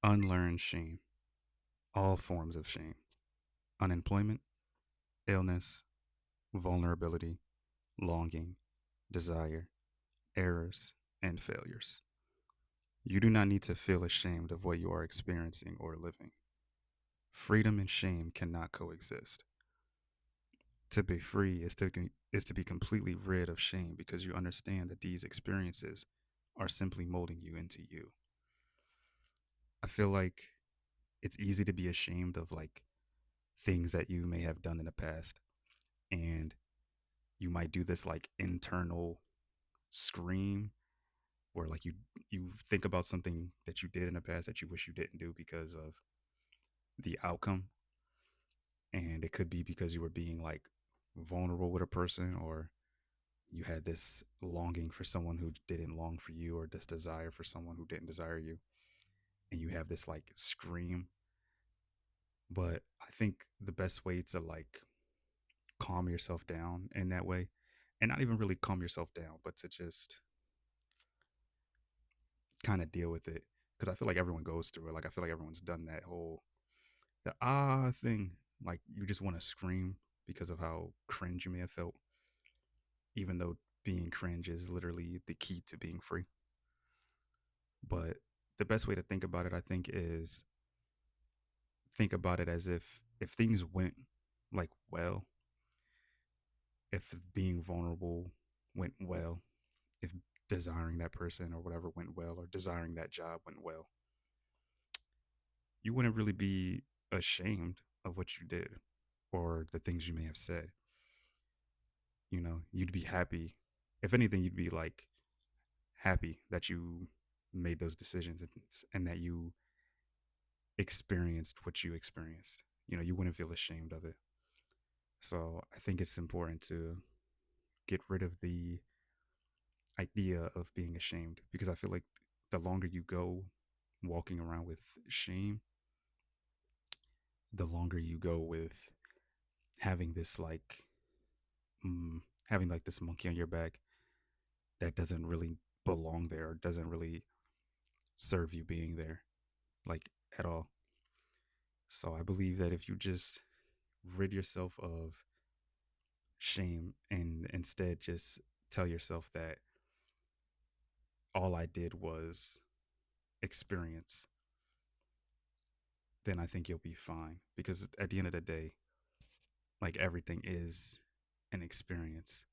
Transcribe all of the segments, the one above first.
Unlearn shame, all forms of shame, unemployment, illness, vulnerability, longing, desire, errors, and failures. You do not need to feel ashamed of what you are experiencing or living. Freedom and shame cannot coexist. To be free is to be completely rid of shame because you understand that these experiences are simply molding you into you. I feel like it's easy to be ashamed of like things that you may have done in the past, and you might do this like internal scream where like you think about something that you did in the past that you wish you didn't do because of the outcome, and it could be because you were being like vulnerable with a person, or you had this longing for someone who didn't long for you, or this desire for someone who didn't desire you, and you have this like scream. But I think the best way to like calm yourself down in that way, and not even really calm yourself down, but to just kind of deal with it, because I feel like everyone goes through it. Like I feel like everyone's done that whole the thing. Like you just want to scream because of how cringe you may have felt, even though being cringe is literally the key to being free. But the best way to think about it, I think, is think about it as if things went like well, if being vulnerable went well, if desiring that person or whatever went well, or desiring that job went well, you wouldn't really be ashamed of what you did or the things you may have said. You'd be happy. If anything, you'd be like happy that you made those decisions, and that you experienced what you experienced. You wouldn't feel ashamed of it. So I think it's important to get rid of the idea of being ashamed, because I feel like the longer you go walking around with shame, the longer you go with having this like mm, having like this monkey on your back that doesn't really belong there, or doesn't really serve you being there like at all. So I believe that if you just rid yourself of shame and instead just tell yourself that all I did was experience, then I think you'll be fine. Because at the end of the day, like everything is an experience.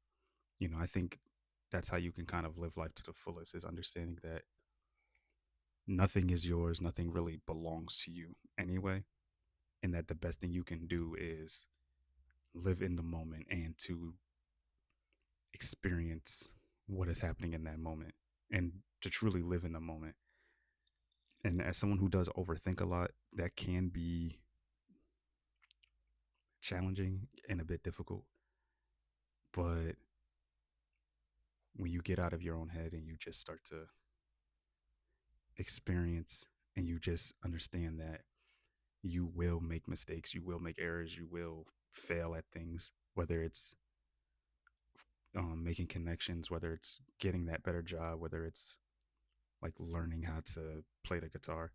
I think that's how you can kind of live life to the fullest, is understanding that nothing is yours, nothing really belongs to you anyway, and that the best thing you can do is live in the moment and to experience what is happening in that moment, and to truly live in the moment. And as someone who does overthink a lot, that can be challenging and a bit difficult. But when you get out of your own head and you just start to experience, and you just understand that you will make mistakes, you will make errors, you will fail at things, whether it's making connections, whether it's getting that better job, whether it's like learning how to play the guitar,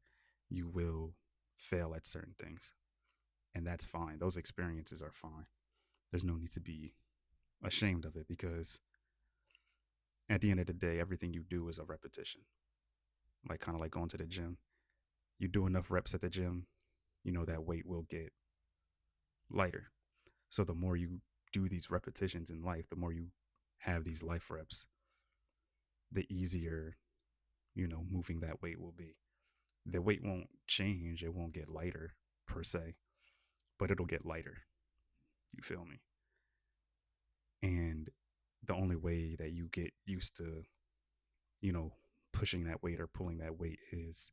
you will fail at certain things. And that's fine. Those experiences are fine. There's no need to be ashamed of it, because at the end of the day, everything you do is a repetition. Like kind of like going to the gym. You do enough reps at the gym, that weight will get lighter. So the more you do these repetitions in life, the more you have these life reps, the easier, moving that weight will be. The weight won't change, it won't get lighter per se, but it'll get lighter. You feel me? And the only way that you get used to, you know, pushing that weight or pulling that weight is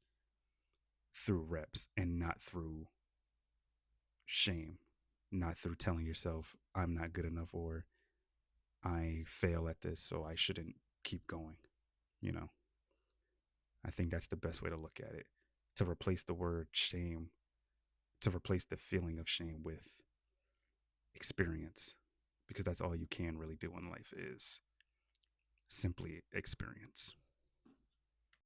through reps, and not through shame, not through telling yourself, I'm not good enough, or I fail at this, so I shouldn't keep going. You know, I think that's the best way to look at it, to replace the word shame, to replace the feeling of shame with experience, because that's all you can really do in life is simply experience.